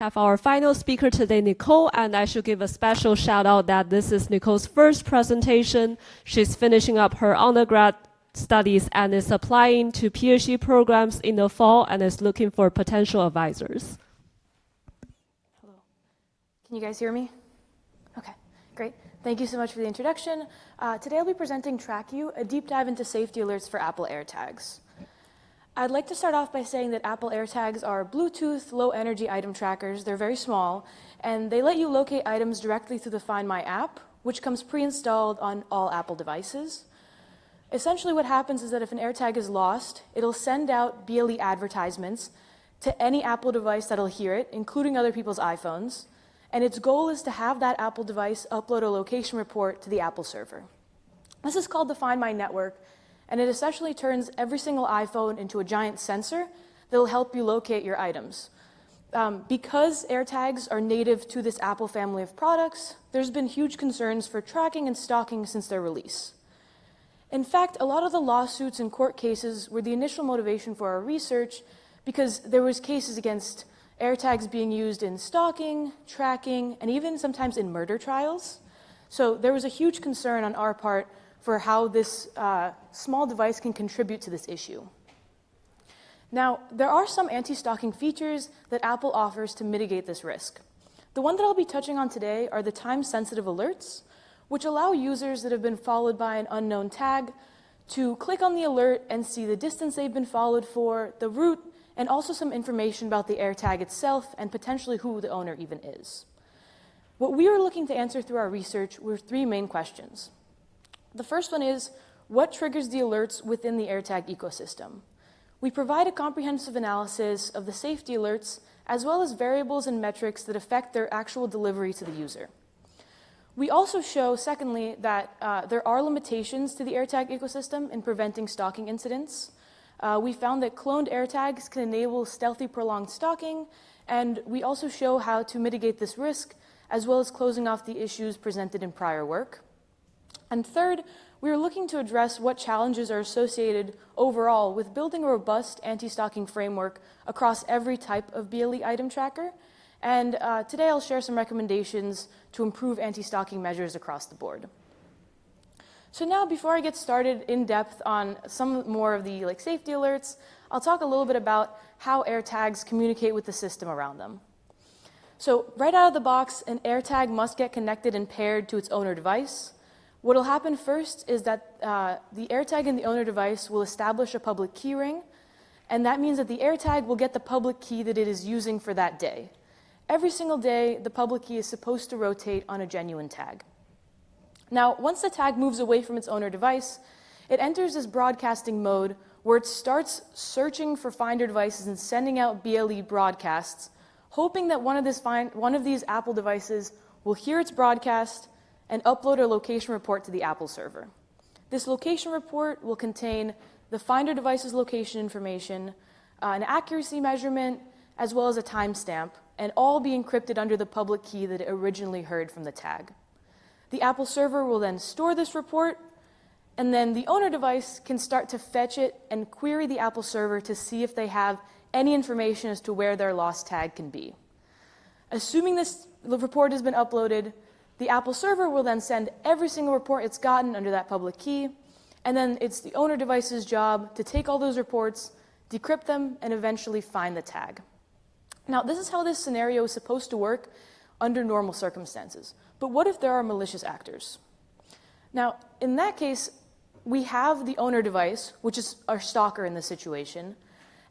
Have our final speaker today, Nicole, and I should give a special shout out that this is Nicole's first presentation. She's finishing up her undergrad studies and is applying to PhD programs in the fall and is looking for potential advisors. Hello. Can you guys hear me? Okay, great. Thank you so much for the introduction. Today I'll be presenting TrackU, a deep dive into safety alerts for Apple AirTags. I'd like to start off by saying that Apple AirTags are Bluetooth low-energy item trackers. They're very small, and they let you locate items directly through the Find My app, which comes pre-installed on all Apple devices. Essentially what happens is that if an AirTag is lost, it'll send out BLE advertisements to any Apple device that'll hear it, including other people's iPhones, and its goal is to have that Apple device upload a location report to the Apple server. This is called the Find My network, and it essentially turns every single iPhone into a giant sensor that'll help you locate your items. Because AirTags are native to this Apple family of products, there's been huge concerns for tracking and stalking since their release. In fact, a lot of the lawsuits and court cases were the initial motivation for our research because there was cases against AirTags being used in stalking, tracking, and even sometimes in murder trials. So there was a huge concern on our part for how this small device can contribute to this issue. Now, there are some anti-stalking features that Apple offers to mitigate this risk. The one that I'll be touching on today are the time-sensitive alerts, which allow users that have been followed by an unknown tag to click on the alert and see the distance they've been followed for, the route, and also some information about the AirTag itself and potentially who the owner even is. What we were looking to answer through our research were three main questions. The first one is, what triggers the alerts within the AirTag ecosystem? We provide a comprehensive analysis of the safety alerts, as well as variables and metrics that affect their actual delivery to the user. We also show, secondly, that there are limitations to the AirTag ecosystem in preventing stalking incidents. We found that cloned AirTags can enable stealthy prolonged stalking, and we also show how to mitigate this risk, as well as closing off the issues presented in prior work. And third, we are looking to address what challenges are associated overall with building a robust anti-stalking framework across every type of BLE item tracker. And today I'll share some recommendations to improve anti-stalking measures across the board. So now, before I get started in depth on some more of the safety alerts, I'll talk a little bit about how AirTags communicate with the system around them. So right out of the box, an AirTag must get connected and paired to its owner device. What will happen first is that the AirTag and the owner device will establish a public key ring, and that means that the AirTag will get the public key that it is using for that day. Every single day, the public key is supposed to rotate on a genuine tag. Now, once the tag moves away from its owner device, it enters this broadcasting mode where it starts searching for Finder devices and sending out BLE broadcasts, hoping that one of these Apple devices will hear its broadcast and upload a location report to the Apple server. This location report will contain the Finder device's location information, an accuracy measurement, as well as a timestamp, and all be encrypted under the public key that it originally heard from the tag. The Apple server will then store this report, and then the owner device can start to fetch it and query the Apple server to see if they have any information as to where their lost tag can be. Assuming this report has been uploaded, the Apple server will then send every single report it's gotten under that public key, and then it's the owner device's job to take all those reports, decrypt them, and eventually find the tag. Now, this is how this scenario is supposed to work under normal circumstances. But what if there are malicious actors? Now, in that case, we have the owner device, which is our stalker in this situation,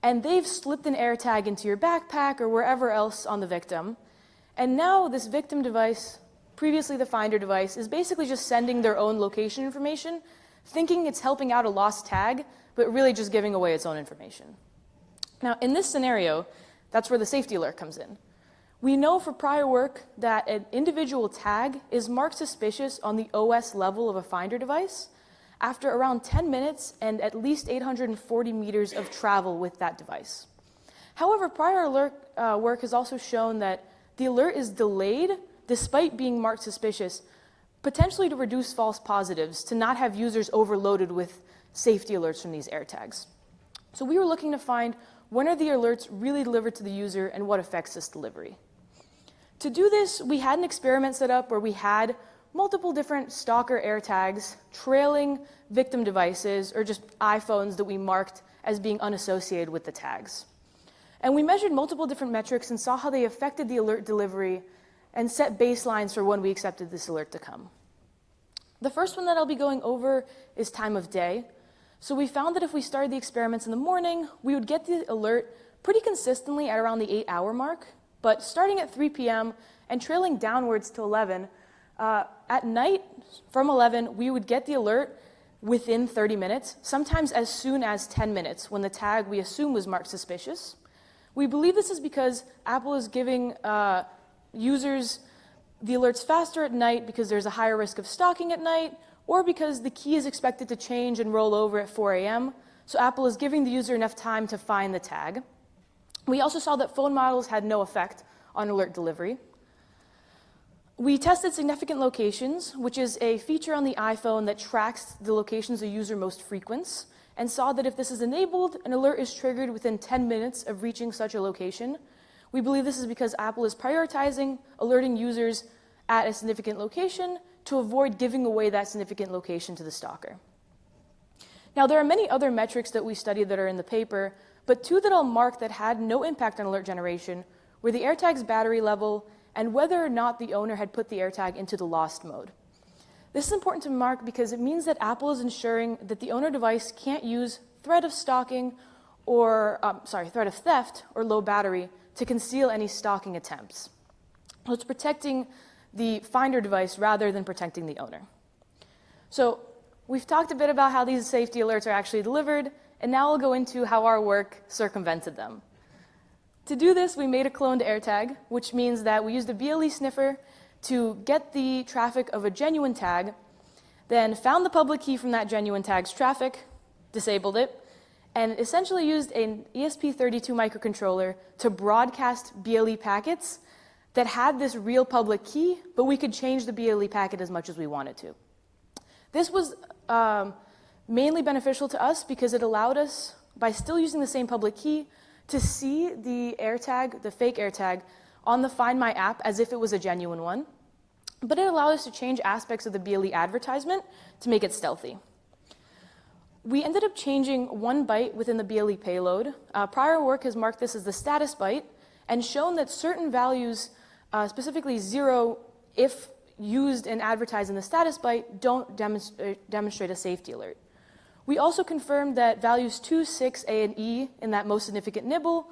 and they've slipped an AirTag into your backpack or wherever else on the victim, and now this victim device, previously the Finder device, is basically just sending their own location information, thinking it's helping out a lost tag, but really just giving away its own information. Now, in this scenario, that's where the safety alert comes in. We know for prior work that an individual tag is marked suspicious on the OS level of a Finder device after around 10 minutes and at least 840 meters of travel with that device. However, prior alert work has also shown that the alert is delayed despite being marked suspicious, potentially to reduce false positives, to not have users overloaded with safety alerts from these AirTags. So we were looking to find when are the alerts really delivered to the user and what affects this delivery. To do this, we had an experiment set up where we had multiple different stalker AirTags trailing victim devices, or just iPhones that we marked as being unassociated with the tags. And we measured multiple different metrics and saw how they affected the alert delivery and set baselines for when we accepted this alert to come. The first one that I'll be going over is time of day. So we found that if we started the experiments in the morning, we would get the alert pretty consistently at around the 8-hour mark, but starting at 3 p.m. and trailing downwards to 11, at night from 11, we would get the alert within 30 minutes, sometimes as soon as 10 minutes when the tag we assume was marked suspicious. We believe this is because Apple is giving users the alerts faster at night because there's a higher risk of stalking at night, or because the key is expected to change and roll over at 4 a.m., so Apple is giving the user enough time to find the tag. We also saw that phone models had no effect on alert delivery. We tested significant locations, which is a feature on the iPhone that tracks the locations a user most frequents, and saw that if this is enabled, an alert is triggered within 10 minutes of reaching such a location. We believe this is because Apple is prioritizing alerting users at a significant location to avoid giving away that significant location to the stalker. Now, there are many other metrics that we studied that are in the paper, but two that I'll mark that had no impact on alert generation were the AirTag's battery level and whether or not the owner had put the AirTag into the lost mode. This is important to mark because it means that Apple is ensuring that the owner device can't use threat of stalking or, threat of theft or low battery to conceal any stalking attempts. So it's protecting the finder device rather than protecting the owner. So we've talked a bit about how these safety alerts are actually delivered, and now we'll go into how our work circumvented them. To do this, we made a cloned AirTag, which means that we used a BLE sniffer to get the traffic of a genuine tag, then found the public key from that genuine tag's traffic, disabled it, and essentially used an ESP32 microcontroller to broadcast BLE packets that had this real public key, but we could change the BLE packet as much as we wanted to. This was mainly beneficial to us because it allowed us, by still using the same public key, to see the AirTag, the fake AirTag, on the Find My app as if it was a genuine one, but it allowed us to change aspects of the BLE advertisement to make it stealthy. We ended up changing one byte within the BLE payload. Prior work has marked this as the status byte and shown that certain values, specifically 0, if used and advertised in the status byte, don't demonstrate a safety alert. We also confirmed that values 2, 6, A, and E in that most significant nibble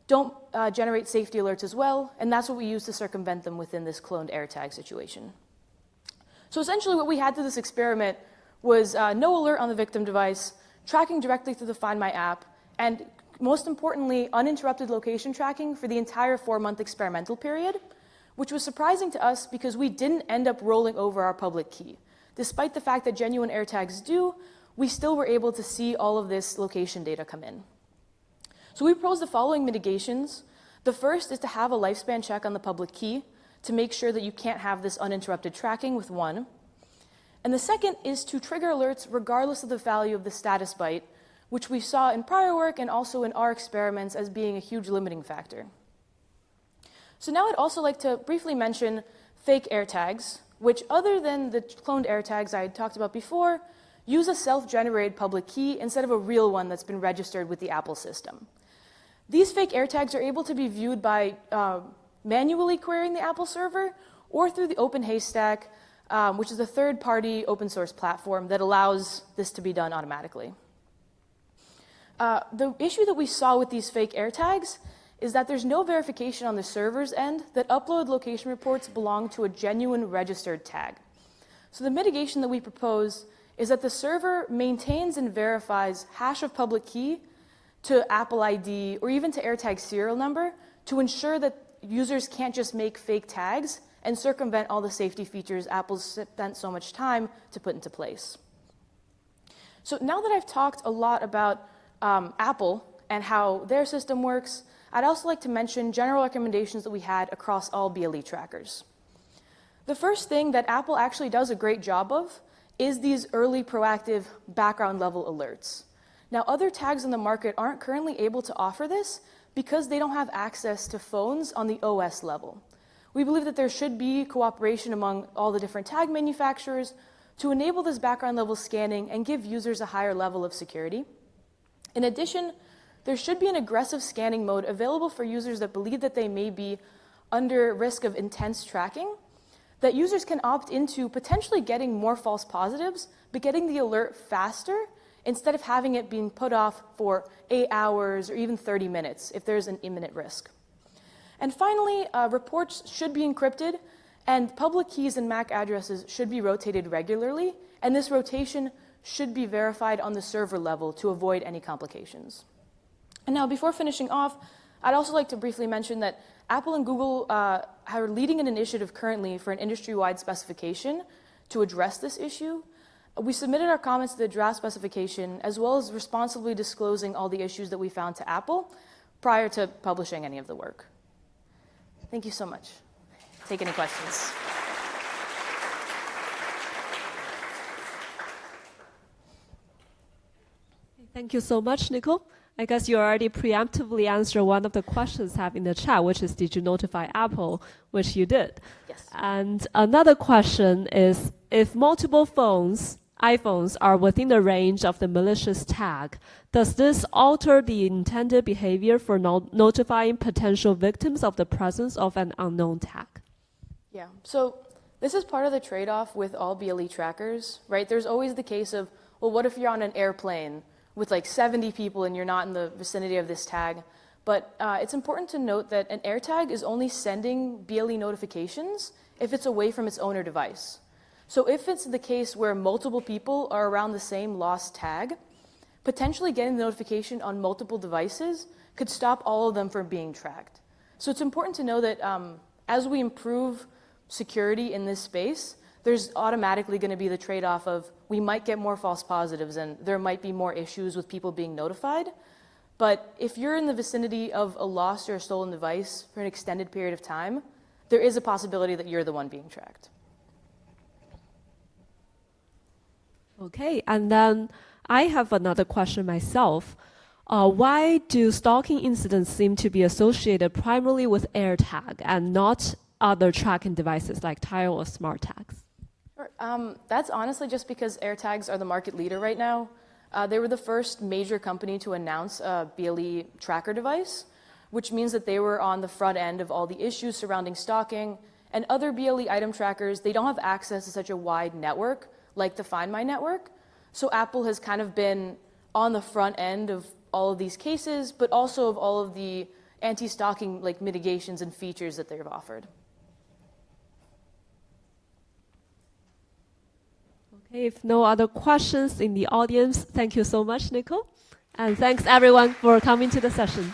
don't generate safety alerts as well, and that's what we use to circumvent them within this cloned AirTag situation. So essentially what we had through this experiment was no alert on the victim device, tracking directly through the Find My app, and most importantly, uninterrupted location tracking for the entire 4-month experimental period, which was surprising to us because we didn't end up rolling over our public key. Despite the fact that genuine AirTags do, we still were able to see all of this location data come in. So we proposed the following mitigations. The first is to have a lifespan check on the public key to make sure that you can't have this uninterrupted tracking with one. And the second is to trigger alerts regardless of the value of the status byte, which we saw in prior work and also in our experiments as being a huge limiting factor. So now I'd also like to briefly mention fake AirTags, which other than the cloned AirTags I had talked about before, use a self-generated public key instead of a real one that's been registered with the Apple system. These fake AirTags are able to be viewed by manually querying the Apple server or through the Open Haystack, which is a third-party open source platform that allows this to be done automatically. The issue that we saw with these fake AirTags is that there's no verification on the server's end that upload location reports belong to a genuine registered tag. So the mitigation that we propose is that the server maintains and verifies hash of public key to Apple ID or even to AirTag serial number to ensure that users can't just make fake tags and circumvent all the safety features Apple's spent so much time to put into place. So now that I've talked a lot about Apple and how their system works, I'd also like to mention general recommendations that we had across all BLE trackers. The first thing that Apple actually does a great job of is these early proactive background level alerts. Now, other tags in the market aren't currently able to offer this because they don't have access to phones on the OS level. We believe that there should be cooperation among all the different tag manufacturers to enable this background level scanning and give users a higher level of security. In addition, there should be an aggressive scanning mode available for users that believe that they may be under risk of intense tracking, that users can opt into potentially getting more false positives, but getting the alert faster instead of having it being put off for 8 hours or even 30 minutes if there's an imminent risk. And finally, reports should be encrypted, and public keys and MAC addresses should be rotated regularly, and this rotation should be verified on the server level to avoid any complications. And now, before finishing off, I'd also like to briefly mention that Apple and Google are leading an initiative currently for an industry-wide specification to address this issue. We submitted our comments to the draft specification, as well as responsibly disclosing all the issues that we found to Apple prior to publishing any of the work. Thank you so much. Take any questions. Thank you so much, Nicole. I guess you already preemptively answered one of the questions have in the chat, which is, did you notify Apple? Which you did. Yes. And another question is, if multiple iPhones are within the range of the malicious tag, does this alter the intended behavior for notifying potential victims of the presence of an unknown tag? Yeah, so this is part of the trade-off with all BLE trackers, right? There's always the case of, well, what if you're on an airplane with like 70 people and you're not in the vicinity of this tag? But it's important to note that an AirTag is only sending BLE notifications if it's away from its owner device. So if it's the case where multiple people are around the same lost tag, potentially getting the notification on multiple devices could stop all of them from being tracked. So it's important to know that as we improve security in this space, there's automatically going to be the trade-off of we might get more false positives and there might be more issues with people being notified. But if you're in the vicinity of a lost or a stolen device for an extended period of time, there is a possibility that you're the one being tracked. Okay, and then I have another question myself. Why do stalking incidents seem to be associated primarily with AirTag and not other tracking devices like Tile or smart tags? That's honestly just because AirTags are the market leader right now. They were the first major company to announce a BLE tracker device, which means that they were on the front end of all the issues surrounding stalking, and other BLE item trackers, they don't have access to such a wide network like the Find My network. So Apple has kind of been on the front end of all of these cases, but also of all of the anti-stalking like mitigations and features that they've offered. Okay, if no other questions in the audience, thank you so much, Nicole. And thanks everyone for coming to the session.